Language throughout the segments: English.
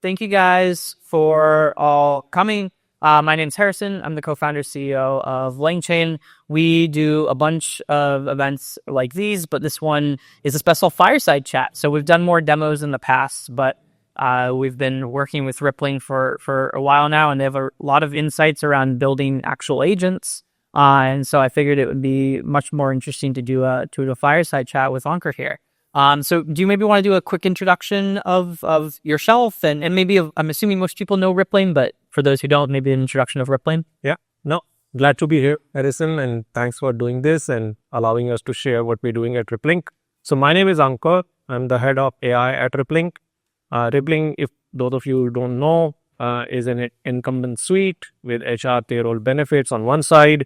thank you guys for all coming. My name's Harrison. I'm the co-founder CEO of LangChain. We do a bunch of events like these, but this one is a special fireside chat. So we've done more demos in the past, but we've been working with Rippling for a while now, and they have a lot of insights around building actual agents. And so I figured it would be much more interesting to do a fireside chat with Ankur here. So do you maybe want to do a quick introduction of yourself and maybe I'm assuming most people know Rippling, but for those who don't, maybe an introduction of Rippling? Yeah, no, glad to be here, Harrison, and thanks for doing this and allowing us to share what we're doing at Rippling. So my name is Ankur. I'm the head of AI at Rippling. Rippling, if those of you who don't know, is an incumbent suite with HR payroll benefits on one side,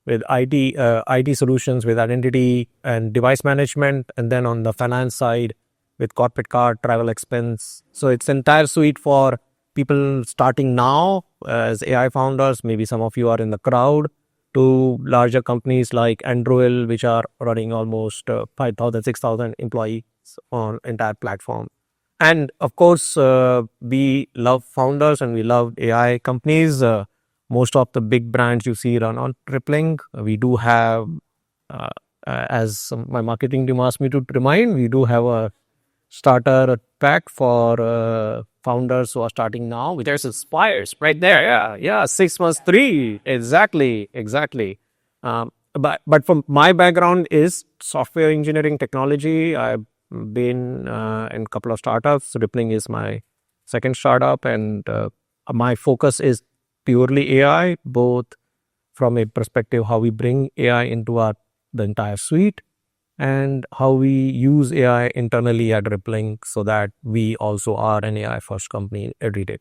with IT solutions with identity and device management, and then on the finance side with corporate card, travel expense. So it's entire suite for people starting now as AI founders. Maybe some of you are in the crowd, to larger companies like Android, which are running almost 5,000, 6,000 employees on entire platform. And of course, we love founders and we love AI companies. Most of the big brands you see run on Rippling. We do have, as my marketing team asked me to remind, we do have a starter pack for founders who are starting now. There's Aspires right there. Yeah, 6 months, 3. Exactly. But from my background is software engineering technology. I've been in a couple of startups. Rippling is my second startup, and my focus is purely AI, both from a perspective how we bring AI into the entire suite and how we use AI internally at Rippling so that we also are an AI first company every day.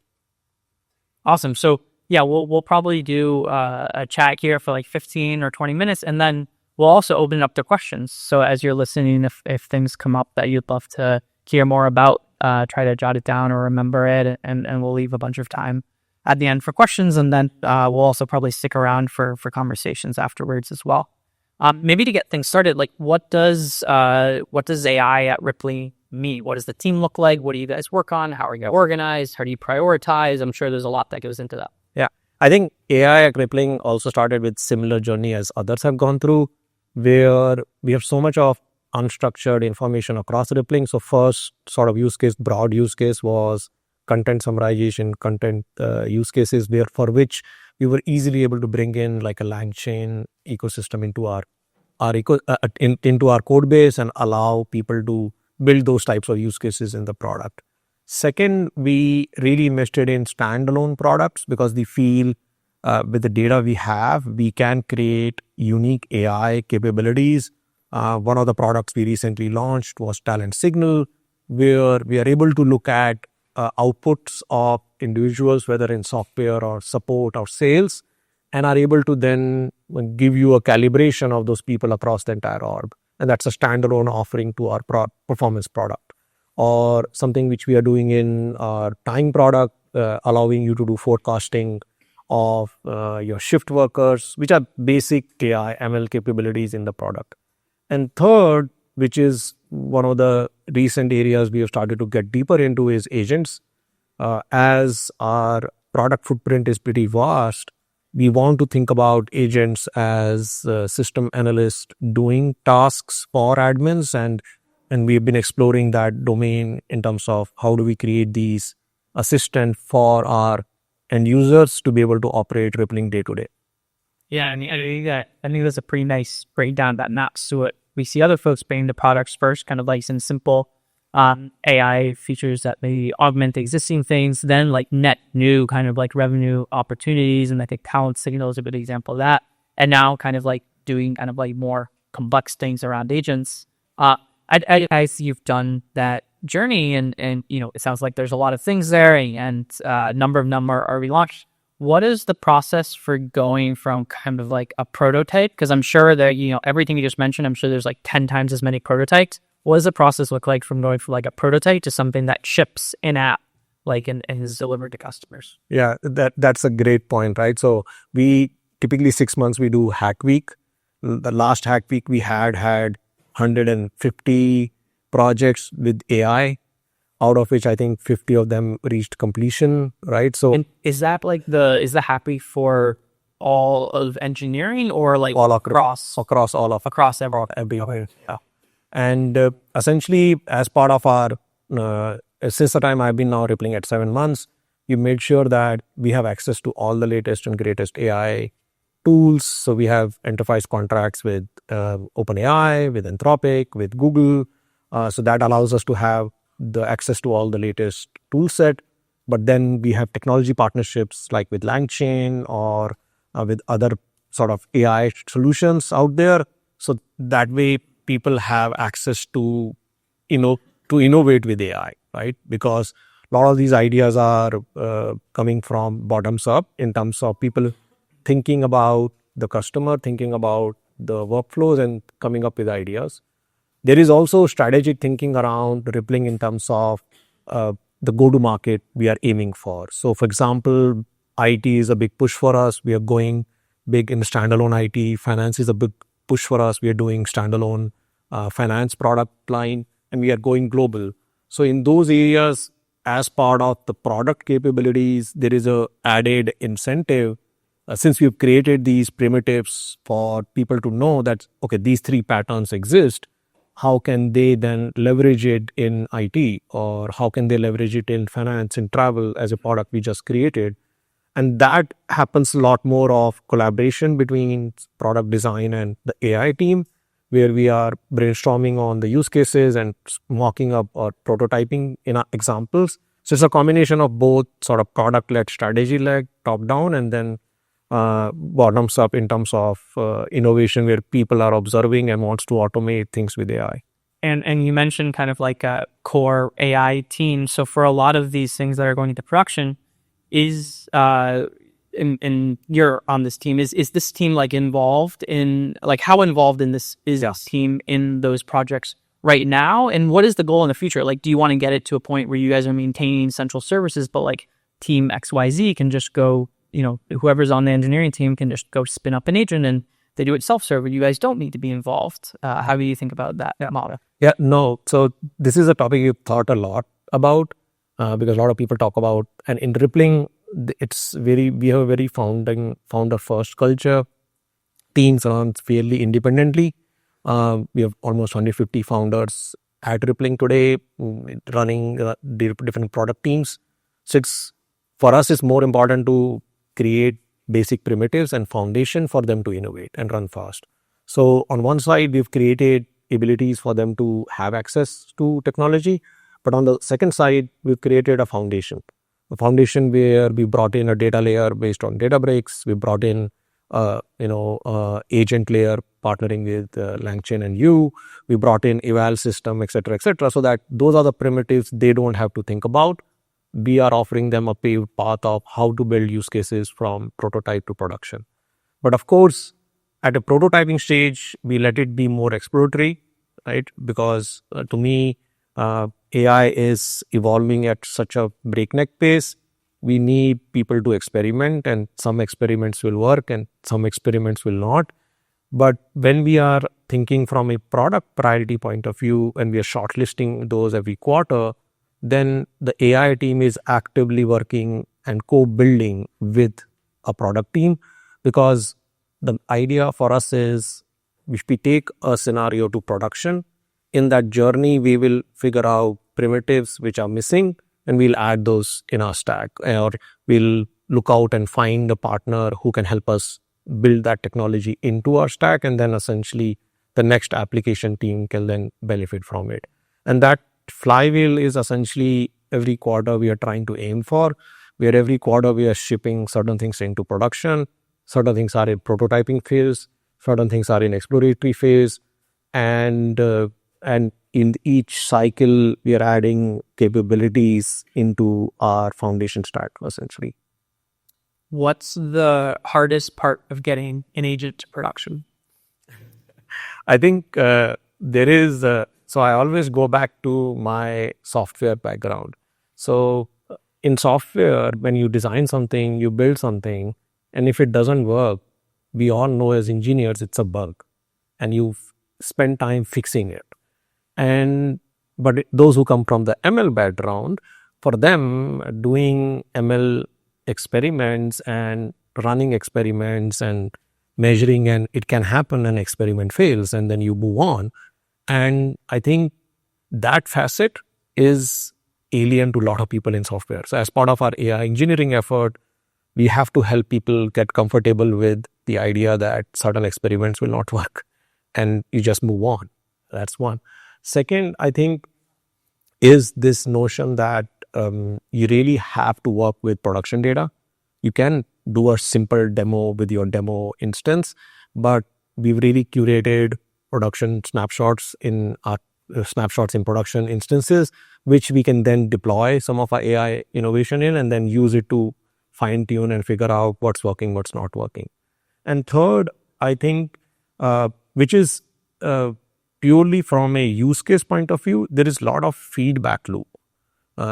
Awesome. So yeah, we'll probably do a chat here for like 15 or 20 minutes, and then we'll also open it up to questions. So as you're listening, if things come up that you'd love to hear more about, try to jot it down or remember it, and we'll leave a bunch of time at the end for questions, and then we'll also probably stick around for conversations afterwards as well. Maybe to get things started, like what does AI at Rippling mean? What does the team look like? What do you guys work on? How are you organized? How do you prioritize? I'm sure there's a lot that goes into that. Yeah, I think AI at Rippling also started with similar journey as others have gone through, where we have so much of unstructured information across Rippling. So first sort of broad use case was content summarization, content use cases for which we were easily able to bring in like a LangChain ecosystem into our code base and allow people to build those types of use cases in the product. Second, we really invested in standalone products because we feel with the data we have, we can create unique AI capabilities. One of the products we recently launched was Talent Signal, where we are able to look at outputs of individuals, whether in software or support or sales, and are able to then give you a calibration of those people across the entire org. And that's a standalone offering to our performance product. Or something which we are doing in our time product, allowing you to do forecasting of your shift workers, which are basic AI ML capabilities in the product. And third, which is one of the recent areas we have started to get deeper into, is agents. As our product footprint is pretty vast, we want to think about agents as system analysts doing tasks for admins, and we've been exploring that domain in terms of how do we create these assistants for our end users to be able to operate Rippling day to day. Yeah, and I think that's a pretty nice breakdown that maps to it. We see other folks bring the products first, kind of like in simple AI features that maybe augment the existing things, then like net new kind of like revenue opportunities. And I think Talent Signal is a good example of that. And now kind of like doing kind of like more complex things around agents. I see you've done that journey, and you know, it sounds like there's a lot of things there, and number of them are relaunched. What is the process for going from kind of like a prototype? Because I'm sure that, you know, everything you just mentioned, I'm sure there's like 10 times as many prototypes. What does the process look like from going from like a prototype to something that ships in app, like and is delivered to customers? Yeah, that's a great point, right? So we typically 6 months we do Hack Week. The last Hack Week we had 150 projects with AI. out of which I think 50 of them reached completion, right? So And is that like is the happy for all of engineering or like all across all of everywhere? yeah. And essentially, as part of our since the time I've been now rippling at 7 months, we made sure that we have access to all the latest and greatest AI tools. So we have enterprise contracts with OpenAI, with Anthropic, with Google. So that allows us to have the access to all the latest tool set. But then we have technology partnerships like with LangChain or with other sort of AI solutions out there. So that way people have access to, to innovate with AI, right? Because a lot of these ideas are coming from bottoms up in terms of people thinking about the customer, thinking about the workflows and coming up with ideas. There is also strategic thinking around rippling in terms of the go-to-market we are aiming for. So, for example, IT is a big push for us. We are going big in standalone IT. Finance is a big push for us. We are doing standalone finance product line, and we are going global. So, in those areas, as part of the product capabilities, there is a added incentive since we've created these primitives for people to know that, okay, these three patterns exist. How can they then leverage it in IT, or how can they leverage it in finance and travel as a product we just created? And that happens a lot more of collaboration between product design and the AI team, where we are brainstorming on the use cases and mocking up or prototyping in our examples. So it's a combination of both sort of product-led, strategy-led, top-down, and then bottoms up in terms of innovation where people are observing and wants to automate things with AI. And you mentioned kind of like a core AI team. So for a lot of these things that are going into production, is and you're on this team, is this team like involved in, like, how involved in this is this team in those projects right now? And what is the goal in the future? Like, do you want to get it to a point where you guys are maintaining central services, but like team XYZ can just go, whoever's on the engineering team can just go spin up an agent and they do it self-serve, you guys don't need to be involved? How do you think about that model? Yeah, no. So this is a topic you've thought a lot about because a lot of people talk about, and in Rippling, we have a very founder first culture. Teams run fairly independently. We have almost 150 founders at Rippling today running different product teams. So for us, it's more important to create basic primitives and foundation for them to innovate and run fast. So on one side, we've created abilities for them to have access to technology. But on the second side, we've created a foundation where we brought in a data layer based on Databricks. We brought in, agent layer partnering with LangChain and you. We brought in eval system, etc., so that those are the primitives they don't have to think about. We are offering them a paved path of how to build use cases from prototype to production. But of course, at a prototyping stage, we let it be more exploratory, right? Because to me, AI is evolving at such a breakneck pace. We need people to experiment, and some experiments will work and some experiments will not. But when we are thinking from a product priority point of view and we are shortlisting those every quarter, then the AI team is actively working and co-building with a product team, because the idea for us is if we take a scenario to production, in that journey, we will figure out primitives which are missing and we'll add those in our stack, or we'll look out and find a partner who can help us build that technology into our stack, and then essentially the next application team can then benefit from it. And that flywheel is essentially every quarter we are trying to aim for, where every quarter we are shipping certain things into production, certain things are in prototyping phase, certain things are in exploratory phase, and in each cycle we are adding capabilities into our foundation stack essentially. What's the hardest part of getting an agent to production? I think there is, so I always go back to my software background. So in software, when you design something, you build something, and if it doesn't work, we all know as engineers it's a bug, and you spend time fixing it. And But those who come from the ML background, for them, doing ML experiments and running experiments and measuring, and it can happen, an experiment fails and then you move on. And I think that facet is alien to a lot of people in software. So as part of our AI engineering effort, we have to help people get comfortable with the idea that certain experiments will not work and you just move on. That's one. Second, I think, is this notion that you really have to work with production data. You can do a simple demo with your demo instance, but we've really curated production snapshots in our snapshots in production instances, which we can then deploy some of our AI innovation in and then use it to fine tune and figure out what's working, what's not working. And third, I think, which is purely from a use case point of view, there is a lot of feedback loop,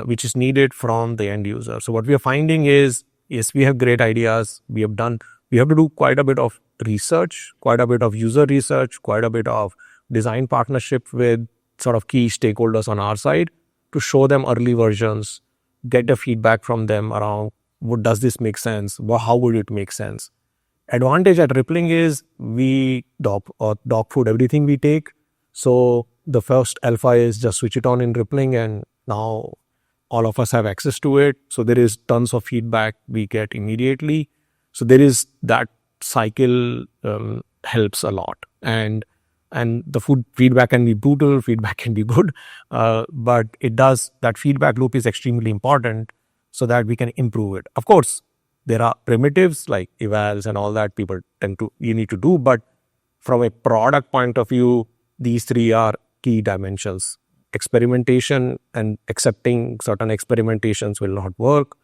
which is needed from the end user. So what we are finding is, yes, we have great ideas. We have to do quite a bit of research, quite a bit of user research, quite a bit of design partnership with sort of key stakeholders on our side to show them early versions, get the feedback from them around, does this make sense? How would it make sense? Advantage at Rippling is we dog food everything we take. So the first alpha is just switch it on in Rippling and now all of us have access to it. So there is tons of feedback we get immediately. So there is that cycle helps a lot. And the food feedback can be brutal, feedback can be good, but that feedback loop is extremely important so that we can improve it. Of course, there are primitives like evals and all that you need to do, but from a product point of view, these three are key dimensions. Experimentation and accepting certain experimentations will not work.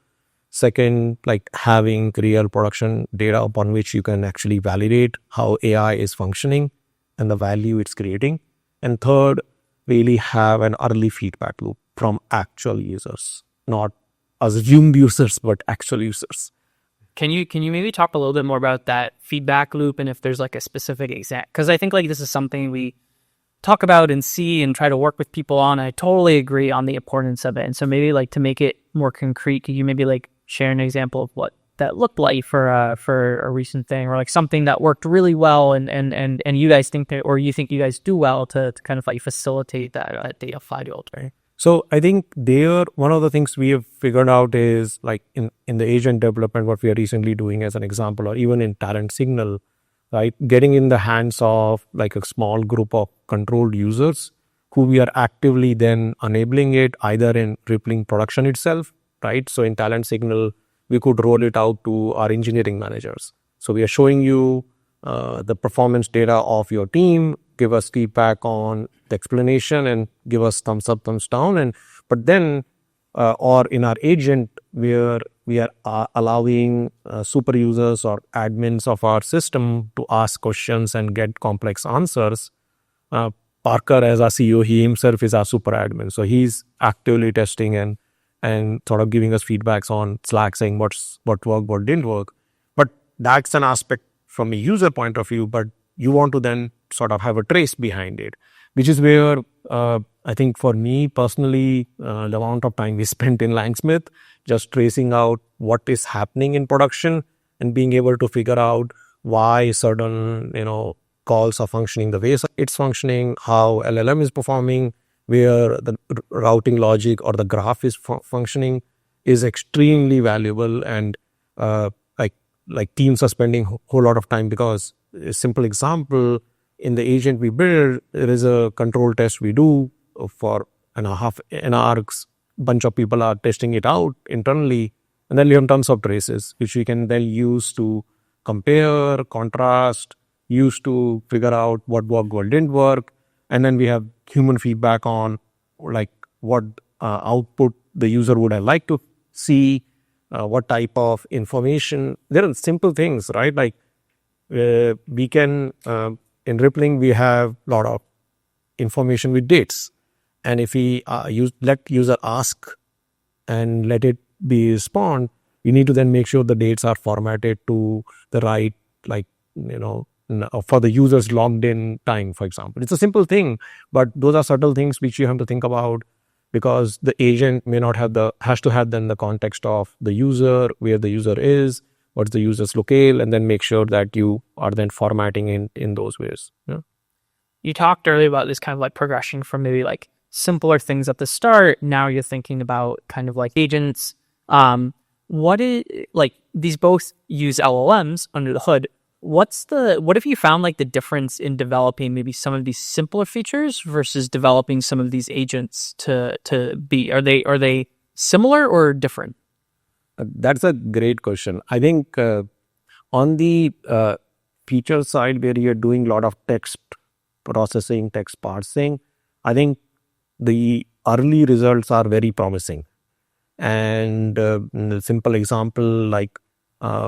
Second, like having real production data upon which you can actually validate how AI is functioning and the value it's creating. And third, really have an early feedback loop from actual users, not assumed users, but actual users. Can you maybe talk a little bit more about that feedback loop and if there's like a specific example? Because I think like this is something we talk about and see and try to work with people on. I totally agree on the importance of it. And so maybe like to make it more concrete, could you maybe like share an example of what that looked like for a recent thing, or like something that worked really well and you guys think that, or you think you guys do well to kind of like facilitate that data flywheel, right? So I think one of the things we have figured out is like in the agent development, what we are recently doing as an example, or even in talent signal, right? Getting in the hands of like a small group of controlled users who we are actively then enabling it either in Rippling production itself, right? So in talent signal, we could roll it out to our engineering managers. So we are showing you the performance data of your team, give us feedback on the explanation and give us thumbs up, thumbs down. But then, or in our agent, where we are allowing super users or admins of our system to ask questions and get complex answers. Parker, as our CEO, he himself is our super admin. So he's actively testing and sort of giving us feedbacks on Slack saying what worked, what didn't work. But that's an aspect from a user point of view, but you want to then sort of have a trace behind it, which is where I think for me personally, the amount of time we spent in LangSmith, just tracing out what is happening in production and being able to figure out why certain, calls are functioning the way it's functioning, how LLM is performing, where the routing logic or the graph is functioning is extremely valuable. And like teams are spending a whole lot of time, because a simple example, in the agent we build, there is a control test we do for an hour. Bunch of people are testing it out internally, and then we have tons of traces which we can then use to compare, contrast, use to figure out what worked, what didn't work. And then we have human feedback on like what output the user would have liked to see, what type of information. There are simple things, right? Like we can, in Rippling, we have a lot of information with dates. And if we let user ask and let it be respond, we need to then make sure the dates are formatted to the right, for the user's logged in time, for example. It's a simple thing, but those are subtle things which you have to think about, because the agent may not have has to have then the context of the user, where the user is, what's the user's locale, and then make sure that you are then formatting in those ways. Yeah. You talked earlier about this kind of like progression from maybe like simpler things at the start. Now you're thinking about kind of like agents. What is like these both use LLMs under the hood. What have you found like the difference in developing maybe some of these simpler features versus developing some of these agents to be? Are they similar or different? That's a great question. I think on the feature side, where you're doing a lot of text processing, text parsing, I think the early results are very promising. And a simple example, like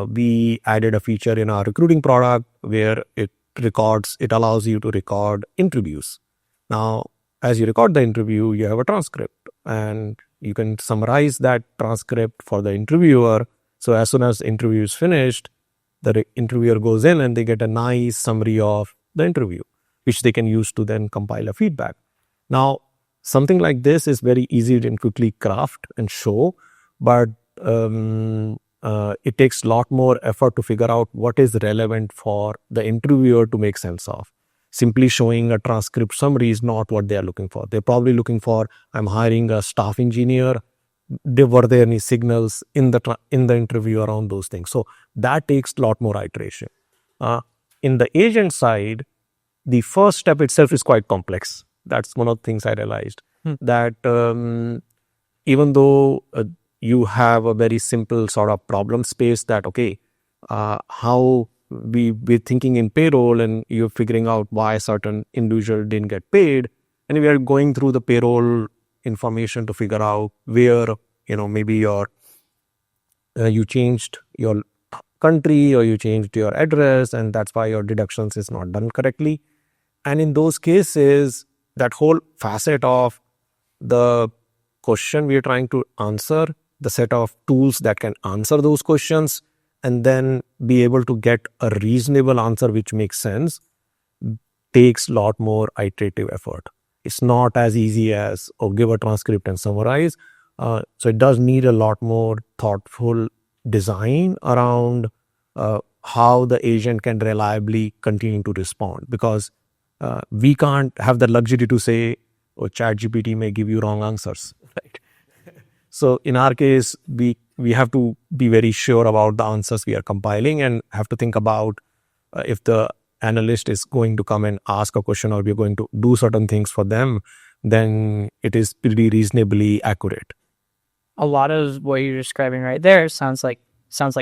we added a feature in our recruiting product where it allows you to record interviews. Now, as you record the interview, you have a transcript, and you can summarize that transcript for the interviewer. So as soon as the interview is finished, the interviewer goes in and they get a nice summary of the interview, which they can use to then compile a feedback. Now, something like this is very easy to quickly craft and show, but it takes a lot more effort to figure out what is relevant for the interviewer to make sense of. Simply showing a transcript summary is not what they are looking for. They're probably looking for, I'm hiring a staff engineer. Were there any signals in the interview around those things? So that takes a lot more iteration. In the agent side, the first step itself is quite complex. That's one of the things I realized, that even though you have a very simple sort of problem space, that, okay, how we're thinking in payroll, and you're figuring out why a certain individual didn't get paid, and we are going through the payroll information to figure out where, maybe you changed your country or you changed your address, and that's why your deductions is not done correctly. And in those cases, that whole facet of the question we are trying to answer, the set of tools that can answer those questions, and then be able to get a reasonable answer which makes sense, takes a lot more iterative effort. It's not as easy as, give a transcript and summarize. So it does need a lot more thoughtful design around how the agent can reliably continue to respond, because we can't have the luxury to say, ChatGPT may give you wrong answers, right? So in our case, we have to be very sure about the answers we are compiling, and have to think about if the analyst is going to come and ask a question, or we're going to do certain things for them, then it is pretty reasonably accurate. A lot of what you're describing right there sounds like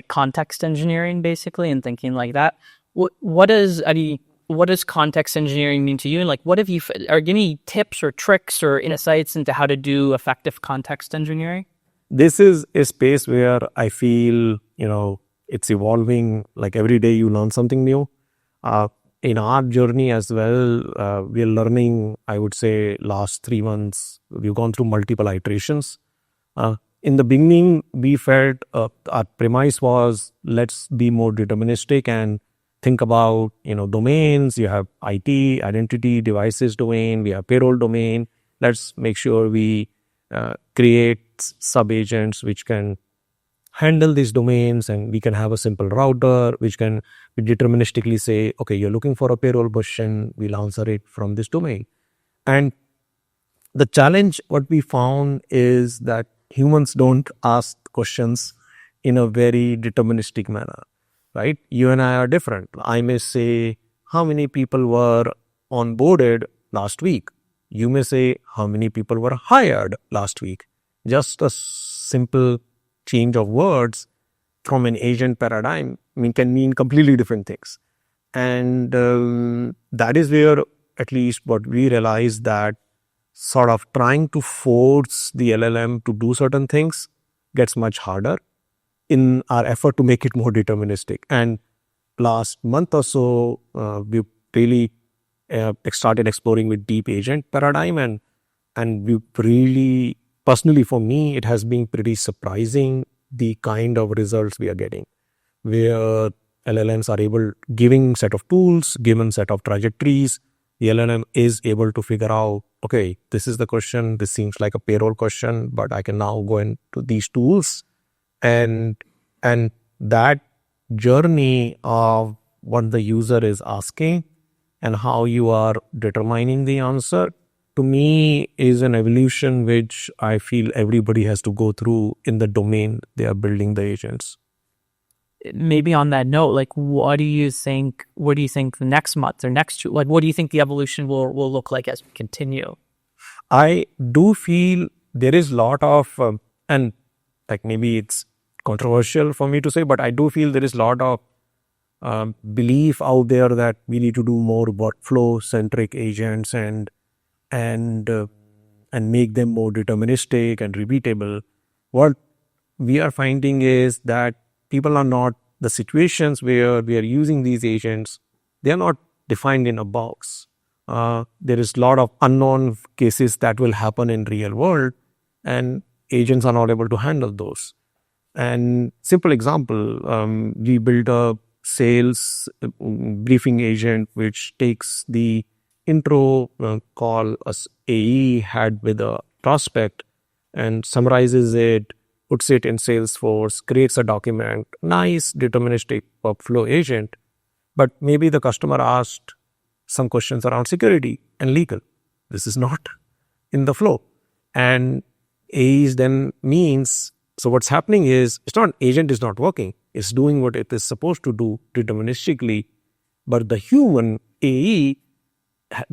context engineering, basically, and thinking like that. What does context engineering mean to you? And like, what have you, are any tips or tricks or insights into how to do effective context engineering? This is a space where I feel, it's evolving. Like every day you learn something new. In our journey as well, we are learning, I would say last 3 months, we've gone through multiple iterations. In the beginning, we felt our premise was, let's be more deterministic and think about, domains. You have IT, identity, devices domain, we have payroll domain. Let's make sure we create sub-agents which can handle these domains, and we can have a simple router which can deterministically say, okay, you're looking for a payroll question, we'll answer it from this domain. And the challenge, what we found, is that humans don't ask questions in a very deterministic manner, right? You and I are different. I may say, how many people were onboarded last week? You may say, how many people were hired last week? Just a simple change of words from an agent paradigm can mean completely different things. And that is where, at least what we realized, that sort of trying to force the LLM to do certain things gets much harder in our effort to make it more deterministic. And last month or so, we really started exploring with deep agent paradigm, and we really, personally for me, it has been pretty surprising the kind of results we are getting, where LLMs are able, giving set of tools, given set of trajectories, the LLM is able to figure out, okay, this is the question, this seems like a payroll question, but I can now go into these tools, and that journey of what the user is asking and how you are determining the answer, to me, is an evolution which I feel everybody has to go through in the domain they are building the agents. Maybe on that note, like, what do you think the next month or next, like, what do you think the evolution will look like as we continue? I do feel there is a lot of, and like maybe it's controversial for me to say, but I do feel there is a lot of belief out there that we need to do more workflow centric agents and make them more deterministic and repeatable. What we are finding is that people are not, the situations where we are using these agents, they are not defined in a box. There is a lot of unknown cases that will happen in real world, and agents are not able to handle those. And simple example, we built a sales briefing agent which takes the intro call as AE had with a prospect and summarizes it, puts it in Salesforce, creates a document, nice deterministic workflow agent. But maybe the customer asked some questions around security and legal. This is not in the flow. And AEs then means, so what's happening is, it's not agent is not working. It's doing what it is supposed to do deterministically. But the human AE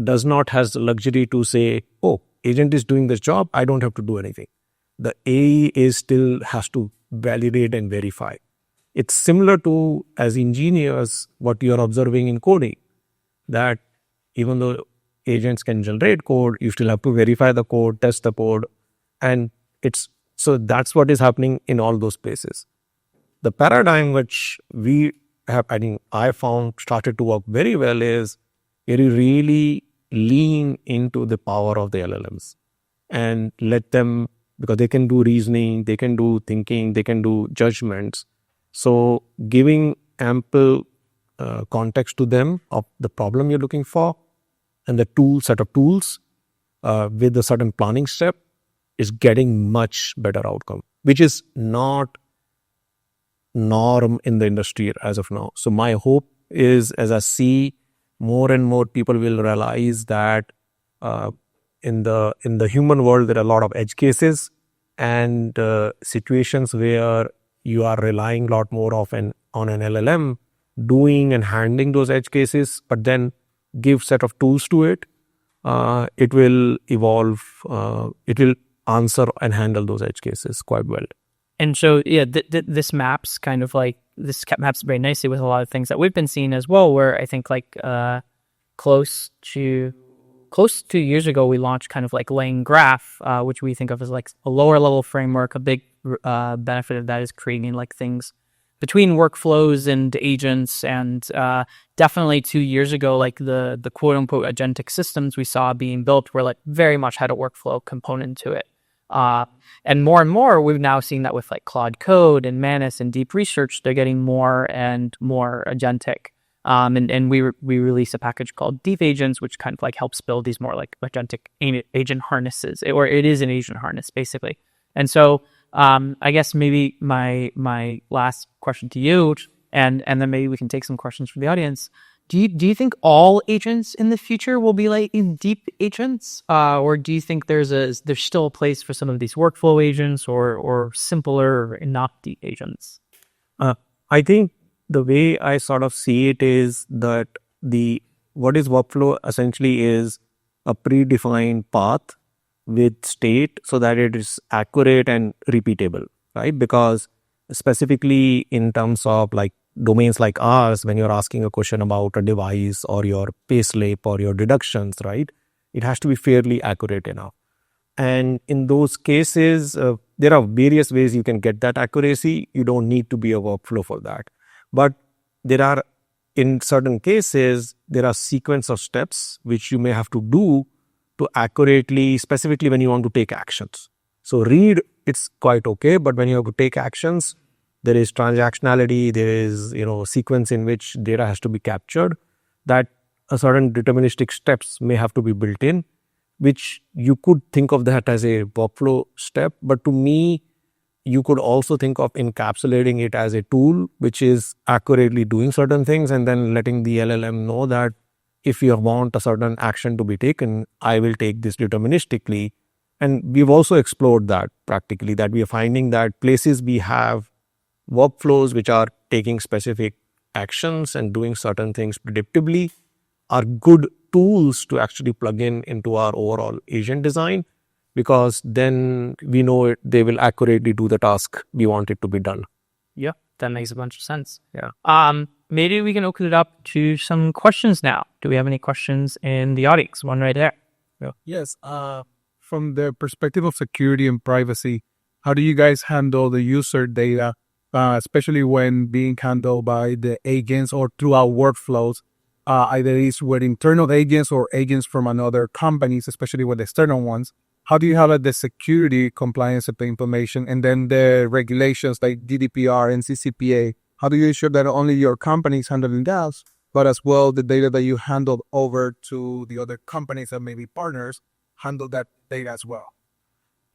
does not has the luxury to say, oh, agent is doing this job, I don't have to do anything. The AE is still has to validate and verify. It's similar to, as engineers, what you are observing in coding, that even though agents can generate code, you still have to verify the code, test the code, and so that's what is happening in all those places. The paradigm which we have, I think I found started to work very well is where you really lean into the power of the LLMs and let them, because they can do reasoning, they can do thinking, they can do judgments. So giving ample context to them of the problem you're looking for and the set of tools with a certain planning step is getting much better outcome, which is not norm in the industry as of now. So my hope is, as I see more and more people will realize that in the human world, there are a lot of edge cases and situations where you are relying a lot more on an LLM doing and handling those edge cases, but then give set of tools to it. It will evolve. It will answer and handle those edge cases quite well. And so, yeah, this maps very nicely with a lot of things that we've been seeing as well, where I think like close to 2 years ago, we launched kind of like LangGraph, which we think of as like a lower level framework. A big benefit of that is creating like things between workflows and agents. And definitely 2 years ago, like the quote unquote agentic systems we saw being built were like very much had a workflow component to it. And more, we've now seen that with like Claude Code and Manus and Deep Research, they're getting more and more agentic. And we released a package called Deep Agents, which kind of like helps build these more like agentic agent harnesses, or it is an agent harness basically. And so, I guess maybe my last question to you, and then maybe we can take some questions from the audience. Do you think all agents in the future will be like deep agents, or do you think there's still a place for some of these workflow agents or simpler or not deep agents? I think the way I sort of see it is that what is workflow essentially is a predefined path with state so that it is accurate and repeatable, right? Because specifically in terms of like domains like ours, when you're asking a question about a device or your payslip or your deductions, right, it has to be fairly accurate enough. And in those cases, there are various ways you can get that accuracy. You don't need to be a workflow for that. But there are, in certain cases, there are sequence of steps which you may have to do to accurately, specifically when you want to take actions. So read, it's quite okay, but when you have to take actions, there is transactionality, there is, sequence in which data has to be captured, that a certain deterministic steps may have to be built in, which you could think of that as a workflow step. But to me, you could also think of encapsulating it as a tool, which is accurately doing certain things and then letting the LLM know that if you want a certain action to be taken, I will take this deterministically. And we've also explored that practically, that we are finding that places we have workflows which are taking specific actions and doing certain things predictably are good tools to actually plug into our overall agent design, because then we know they will accurately do the task we want it to be done. Yeah, that makes a bunch of sense. Yeah. Maybe we can open it up to some questions now. Do we have any questions in the audience? One right there. Yeah. Yes. From the perspective of security and privacy, how do you guys handle the user data, especially when being handled by the agents or throughout workflows? Either it's with internal agents or agents from another companies, especially with external ones. How do you handle the security compliance of the information and then the regulations like GDPR and CCPA? How do you ensure that not only your company is handling that, but as well the data that you handled over to the other companies that may be partners handle that data as well?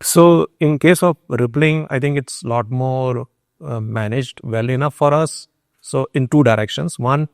So in case of rippling, I think it's a lot more managed well enough for us. So in two directions. One,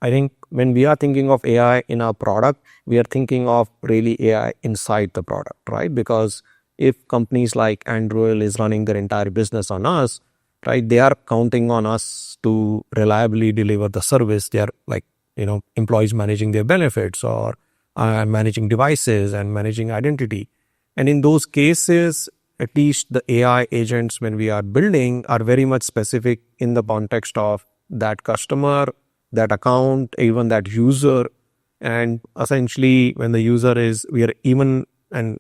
I think when we are thinking of AI in our product, we are thinking of really AI inside the product, right? Because if companies like Anduril is running their entire business on us, right, they are counting on us to reliably deliver the service. They are like, employees managing their benefits or managing devices and managing identity. And in those cases, at least the AI agents, when we are building, are very much specific in the context of that customer, that account, even that user. And essentially, when the user is, we are even, and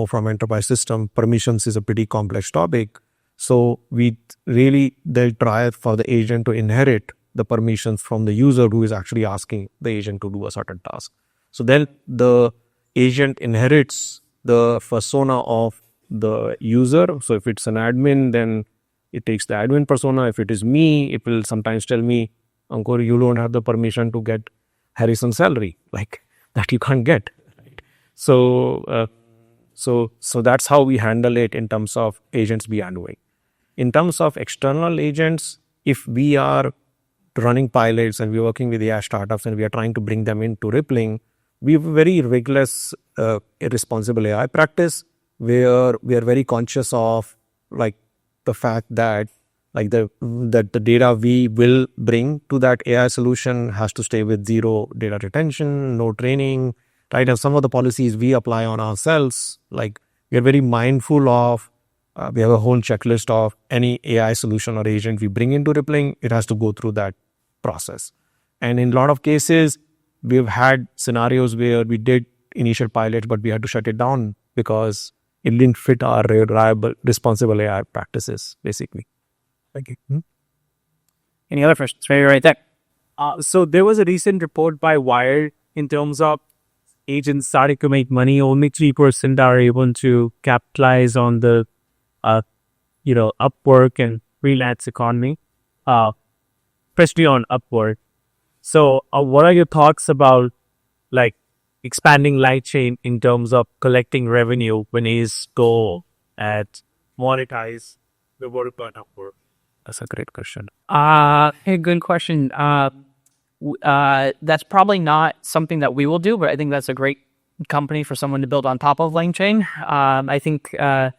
from enterprise system, permissions is a pretty complex topic. So they'll try for the agent to inherit the permissions from the user who is actually asking the agent to do a certain task. So then the agent inherits the persona of the user. So if it's an admin, then it takes the admin persona. If it is me, it will sometimes tell me, Ankur, you don't have the permission to get Harrison's salary, like that you can't get. Right? So that's how we handle it in terms of agents we are doing. In terms of external agents, if we are running pilots and we're working with AI startups and we are trying to bring them into rippling, we have a very rigorous responsible AI practice where we are very conscious of like the fact that that the data we will bring to that AI solution has to stay with zero data retention, no training, right? And some of the policies we apply on ourselves, like we are very mindful of, we have a whole checklist of any AI solution or agent we bring into rippling, it has to go through that process. And in a lot of cases, we've had scenarios where we did initial pilots, but we had to shut it down because it didn't fit our reliable, responsible AI practices, basically. Thank you. Any other questions? Right there. So there was a recent report by Wired in terms of agents starting to make money. Only 3% are able to capitalize on the, Upwork and freelance economy, especially on Upwork. So what are your thoughts about like expanding LangChain in terms of collecting revenue when is go at monetize the work on Upwork? That's a great question. Hey, good question. That's probably not something that we will do, but I think that's a great company for someone to build on top of LangChain. I think, I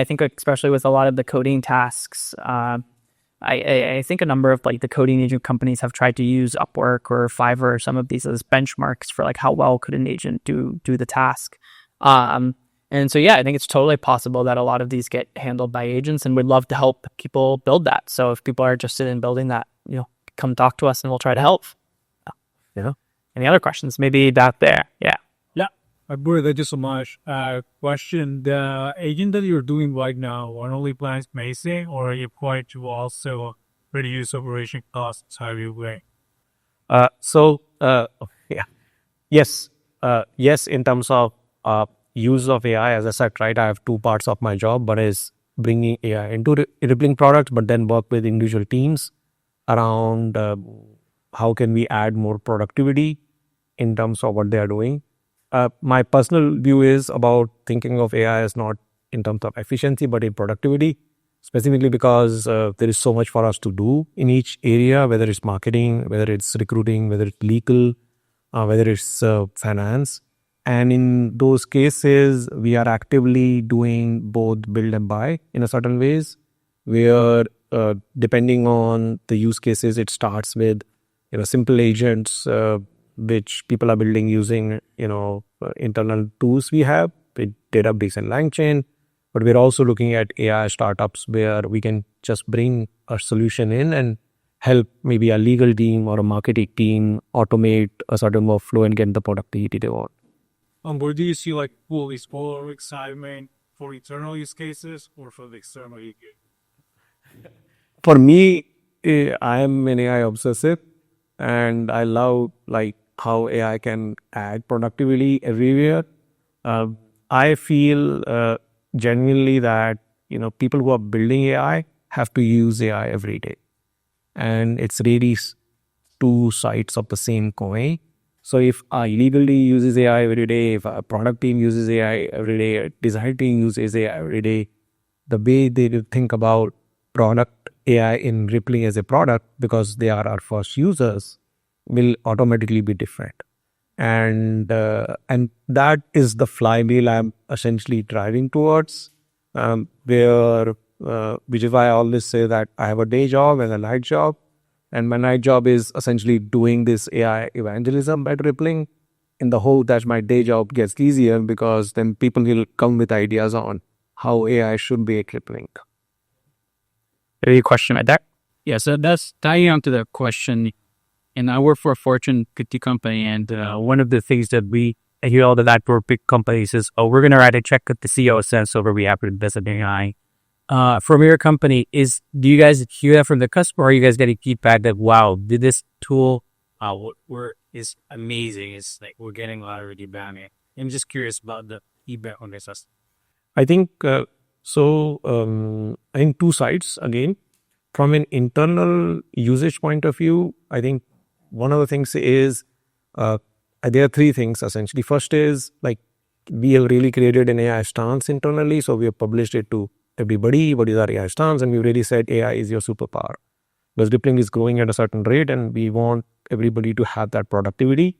think especially with a lot of the coding tasks, I think a number of like the coding agent companies have tried to use Upwork or Fiverr or some of these as benchmarks for like how well could an agent do the task. And so, I think it's totally possible that a lot of these get handled by agents, and we'd love to help people build that. So if people are interested in building that, come talk to us and we'll try to help. Yeah. Any other questions? Maybe back there. Yeah. Ankur, thank you so much. Question, the agent that you're doing right now are only plans basic, or are you going to also reduce operation costs? How are you going? Yes. Yes, in terms of use of AI, as I said, right, I have two parts of my job. One is bringing AI into Rippling products, but then work with individual teams around how can we add more productivity in terms of what they are doing. My personal view is about thinking of AI as not in terms of efficiency, but in productivity, specifically because there is so much for us to do in each area, whether it's marketing, whether it's recruiting, whether it's legal, whether it's finance. And in those cases, we are actively doing both build and buy in a certain ways, where depending on the use cases, it starts with simple agents which people are building using internal tools we have with Database and LangChain. But we're also looking at AI startups where we can just bring a solution in and help maybe a legal team or a marketing team automate a certain workflow and get the productivity they want. Where do you see like is more excitement for internal use cases or for the external use cases? For me, I am an AI obsessive, and I love like how AI can add productivity everywhere. I feel genuinely that people who are building AI have to use AI every day, and it's really two sides of the same coin. So if a legal team uses AI every day, if a product team uses AI every day, a design team uses AI every day, the way they think about product AI in Rippling as a product, because they are our first users, will automatically be different. And that is the flywheel I'm essentially driving towards, which is why I always say that I have a day job and a night job. And my night job is essentially doing this AI evangelism at Rippling in the hope that my day job gets easier, because then people will come with ideas on how AI should be at Rippling. Any question like that? Yeah, so that's tying on to the question. And I work for a Fortune 50 company, and one of the things that we hear all the time for big companies is, oh, we're going to write a check that the CEO sends over, we have to invest in AI. From your company, do you guys hear that from the customer, or are you guys getting feedback that, wow, did this tool is amazing? It's like we're getting a lot of feedback. I'm just curious about the feedback on this. I think I think two sides again. From an internal usage point of view, I think one of the things is there are three things essentially. First is like we have really created an AI stance internally, so we have published it to everybody. What is our AI stance? And we really said AI is your superpower, because Rippling is growing at a certain rate, and we want everybody to have that productivity.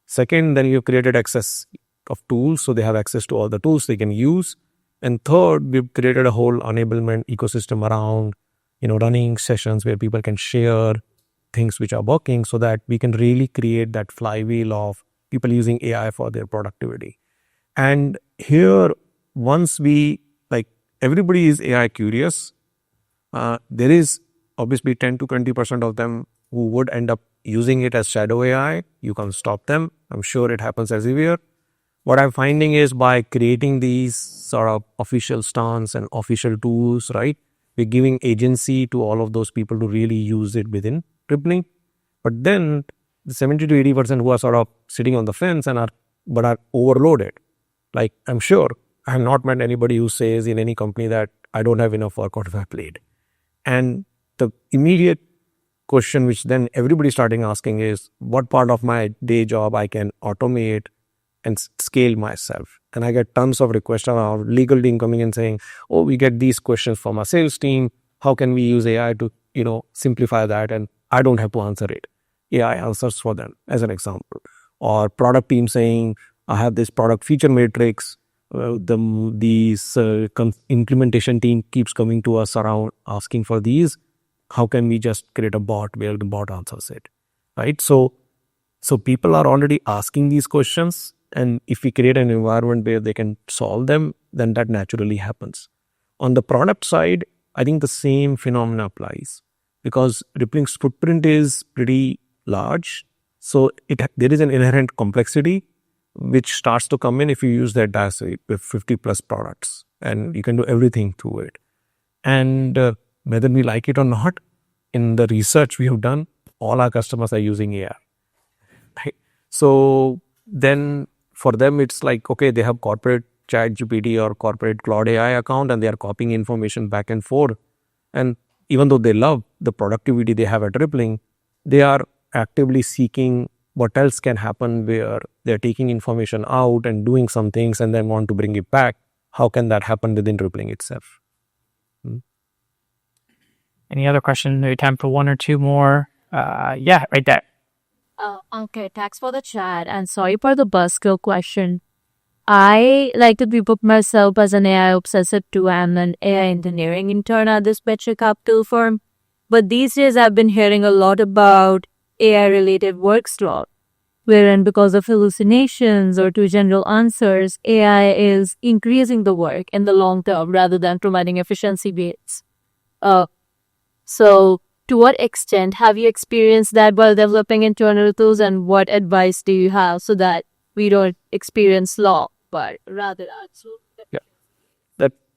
Second, then you've created access of tools, so they have access to all the tools they can use. And third, we've created a whole enablement ecosystem around running sessions where people can share things which are working, so that we can really create that flywheel of people using AI for their productivity. And here, once everybody is AI curious, there is obviously 10 to 20% of them who would end up using it as shadow AI. You can't stop them. I'm sure it happens everywhere. What I'm finding is by creating these sort of official stance and official tools, right, we're giving agency to all of those people to really use it within Rippling. But then the 70 to 80% who are sort of sitting on the fence and are overloaded. Like, I'm sure I have not met anybody who says in any company that I don't have enough work on my plate. And the immediate question which then everybody starting asking is, what part of my day job I can automate and scale myself? And I get tons of requests around legal team coming and saying, oh, we get these questions from our sales team. How can we use AI to, simplify that? And I don't have to answer it. AI answers for them, as an example. Or product team saying, I have this product feature matrix. Implementation team keeps coming to us around asking for these. How can we just create a bot where the bot answers it, right? So people are already asking these questions, and if we create an environment where they can solve them, then that naturally happens. On the product side, I think the same phenomena applies, because Rippling's footprint is pretty large. So there is an inherent complexity which starts to come in if you use that dataset with 50 plus products, and you can do everything through it. And whether we like it or not, in the research we have done, all our customers are using AI. Right? So then for them, it's like, okay, they have corporate ChatGPT or corporate Cloud AI account and they are copying information back and forth. And even though they love the productivity they have at Rippling, they are actively seeking what else can happen where they're taking information out and doing some things and then want to bring it back. How can that happen within Rippling itself? Any other questions? Maybe time for one or two more. Yeah, right there. Okay, thanks for the chat and sorry for the buzzkill question. I like to put myself as an AI obsessive too. I'm an AI engineering intern at this venture capital firm. But these days I've been hearing a lot about AI-related work slot, wherein because of hallucinations or to general answers, AI is increasing the work in the long term rather than providing efficiency gains. So to what extent have you experienced that while developing internal tools, and what advice do you have so that we don't experience slop, but rather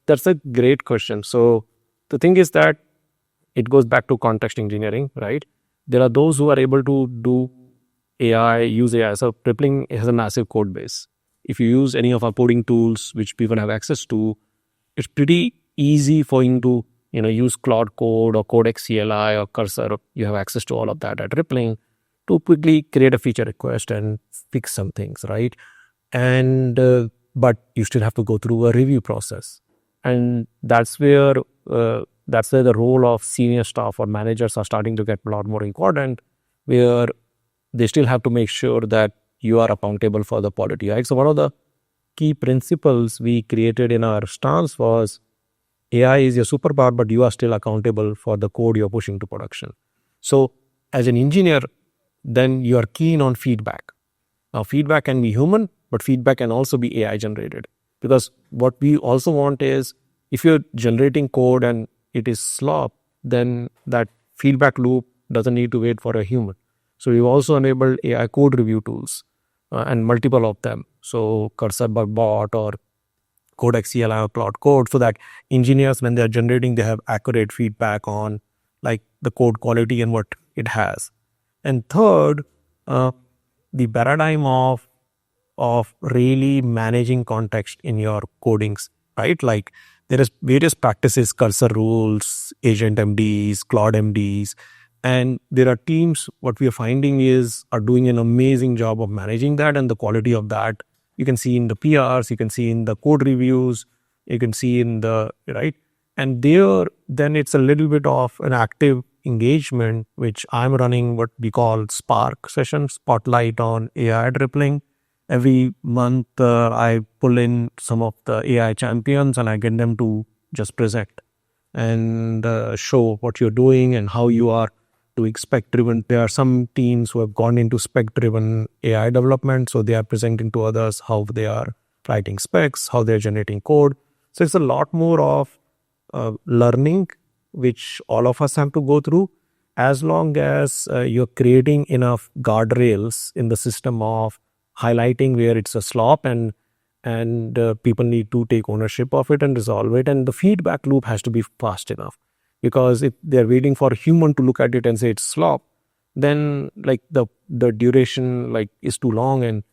That's a great question. So the thing is that it goes back to context engineering, right? There are those who are able to do AI, use AI. So Rippling has a massive code base. If you use any of our coding tools, which people have access to, it's pretty easy for you to use Claude Code or Codex CLI or Cursor. You have access to all of that at Rippling to quickly create a feature request and fix some things, right? And but you still have to go through a review process, and that's where the role of senior staff or managers are starting to get a lot more important, where they still have to make sure that you are accountable for the quality, right? So one of the key principles we created in our stance was AI is your superpower, but you are still accountable for the code you're pushing to production. So as an engineer, then you are keen on feedback. Now, feedback can be human, but feedback can also be AI generated. Because what we also want is, if you're generating code and it is slop, then that feedback loop doesn't need to wait for a human. So we've also enabled AI code review tools and multiple of them. So Cursor Bug Bot or Codex CLI or Claude Code, so that engineers, when they're generating, they have accurate feedback on like the code quality and what it has. And third, the paradigm of really managing context in your codings, right? Like there is various practices, Cursor rules, Agent MDs, Claude MDs, and there are teams, what we are finding is, are doing an amazing job of managing that, and the quality of that you can see in the PRs, you can see in the code reviews, you can see in the, right? And there, then it's a little bit of an active engagement, which I'm running what we call Spark sessions, Spotlight on AI at Rippling. Every month, I pull in some of the AI champions and I get them to just present and show what you're doing and how you are doing spec-driven. There are some teams who have gone into spec-driven AI development, so they are presenting to others how they are writing specs, how they're generating code. So it's a lot more of learning, which all of us have to go through, as long as you're creating enough guardrails in the system of highlighting where it's a slop, and people need to take ownership of it and resolve it. And the feedback loop has to be fast enough, because if they're waiting for a human to look at it and say it's slop, then like the duration like is too long, and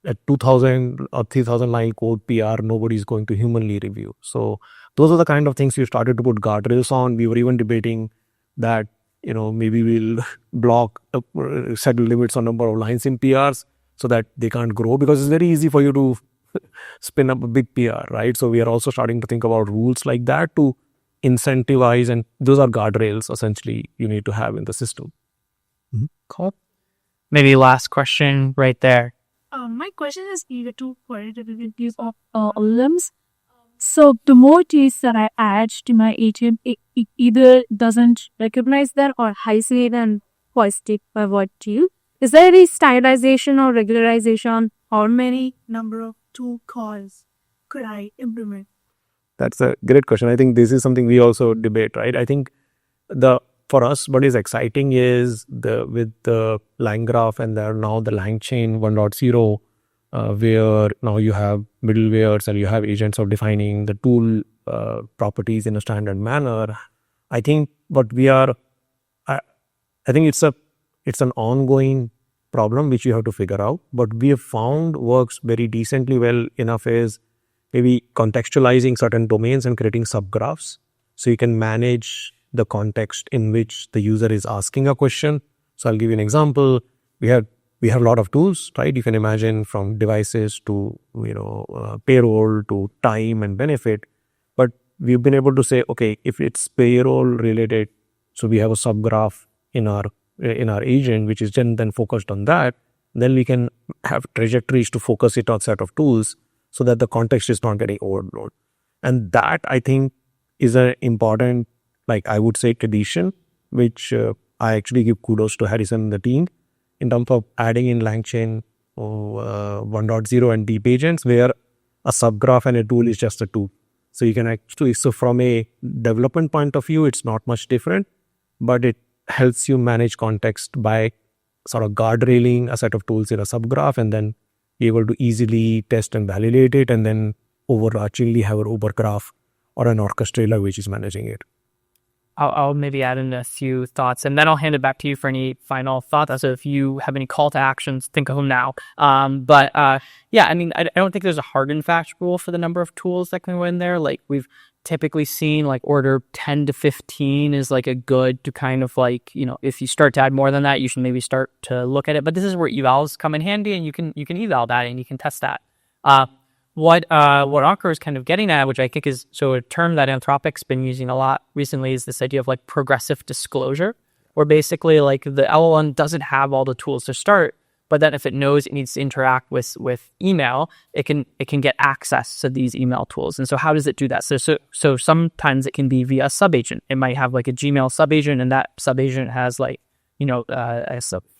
at 2000 or 3000 line code PR, nobody's going to humanly review. So those are the kind of things we started to put guardrails on. We were even debating that, maybe we'll block, set limits on number of lines in PRs so that they can't grow, because it's very easy for you to spin up a big PR, right? So we are also starting to think about rules like that to incentivize, and those are guardrails essentially you need to have in the system. Cool. Maybe last question right there. My question is either to qualitative of limbs. So the more tests that I add to my agent, it either doesn't recognize that or isolate and positive by what to. Is there any standardization or regularization? How many number of tool calls could I implement? That's a great question. I think this is something we also debate, right? I think for us, what is exciting is with the LangGraph and now the LangChain 1.0, where now you have middlewares and you have agents of defining the tool properties in a standard manner. I think I think it's an ongoing problem which you have to figure out. But we have found works very decently well enough is, maybe contextualizing certain domains and creating subgraphs. So you can manage the context in which the user is asking a question. So I'll give you an example. We have a lot of tools, right? You can imagine from devices to, payroll to time and benefit. But we've been able to say, okay, if it's payroll related, so we have a subgraph in our agent, which is then focused on that. Then we can have trajectories to focus it on set of tools so that the context is not getting overloaded. And that, I think, is an important, I would say, tradition, which I actually give kudos to Harrison and the team in terms of adding in LangChain 1.0 and deep agents, where a subgraph and a tool is just a tool. So you can actually, so from a development point of view, it's not much different, but it helps you manage context by sort of guardrailing a set of tools in a subgraph and then be able to easily test and validate it, and then overarchingly have an overgraph or an orchestrator which is managing it. I'll maybe add in a few thoughts, and then I'll hand it back to you for any final thoughts. So if you have any call to actions, think of them now. Yeah, I mean, I don't think there's a hard and fast rule for the number of tools that can go in there. Like we've typically seen, order 10 to 15 is a good to kind of if you start to add more than that, you should maybe start to look at it. But this is where evals come in handy, and you can eval that and you can test that. What Ankur is kind of getting at, which I think is a term that Anthropic's been using a lot recently, is this idea of progressive disclosure, where basically the LLM doesn't have all the tools to start, but then if it knows it needs to interact with email, it can get access to these email tools. And so how does it do that? So sometimes it can be via a subagent. It might have a Gmail subagent, and that subagent has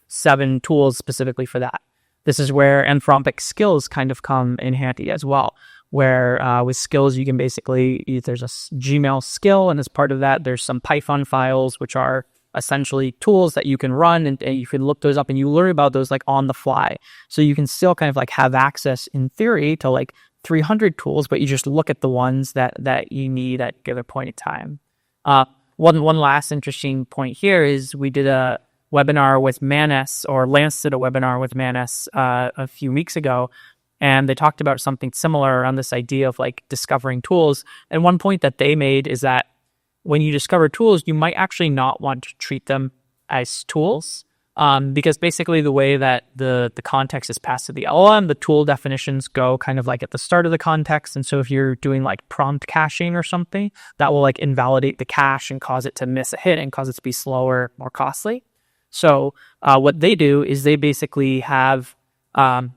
7 tools specifically for that. This is where Anthropic skills kind of come in handy as well, where with skills, you can basically, there's a Gmail skill, and as part of that, there's some Python files, which are essentially tools that you can run, and you can look those up, and you learn about those on the fly. So you can still kind of have access in theory to 300 tools, but you just look at the ones that you need at a given point in time. One last interesting point here is we did a webinar with Manis, or Lance did a webinar with Manis a few weeks ago, and they talked about something similar around this idea of discovering tools. And one point that they made is that when you discover tools, you might actually not want to treat them as tools, because basically the way that the context is passed to the LLM, the tool definitions go kind of at the start of the context. And so if you're doing prompt caching or something, that will invalidate the cache and cause it to miss a hit and cause it to be slower, more costly. So what they do is they basically have a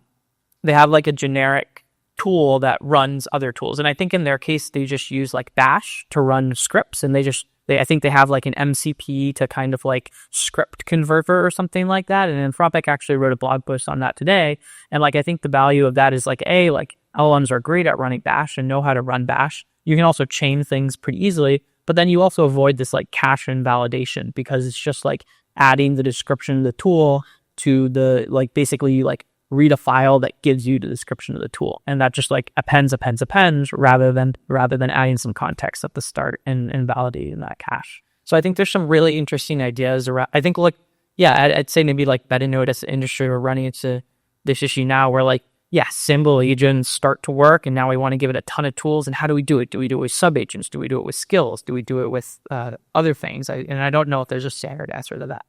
generic tool that runs other tools. And I think in their case, they just use Bash to run scripts, and I think they have an MCP to kind of script converter or something like that. And Anthropic actually wrote a blog post on that today. And I think the value of that is LLMs are great at running Bash and know how to run Bash. You can also chain things pretty easily, but then you also avoid this cache invalidation, because it's just adding the description of the tool to the basically you read a file that gives you the description of the tool, and that just appends rather than adding some context at the start and validating that cache. So I think there's some really interesting ideas around. I think I'd say maybe Betanote as an industry, we're running into this issue now where symbol agents start to work, and now we want to give it a ton of tools. And how do we do it? Do we do it with subagents? Do we do it with skills? Do we do it with other things? I don't know if there's a standard answer to that.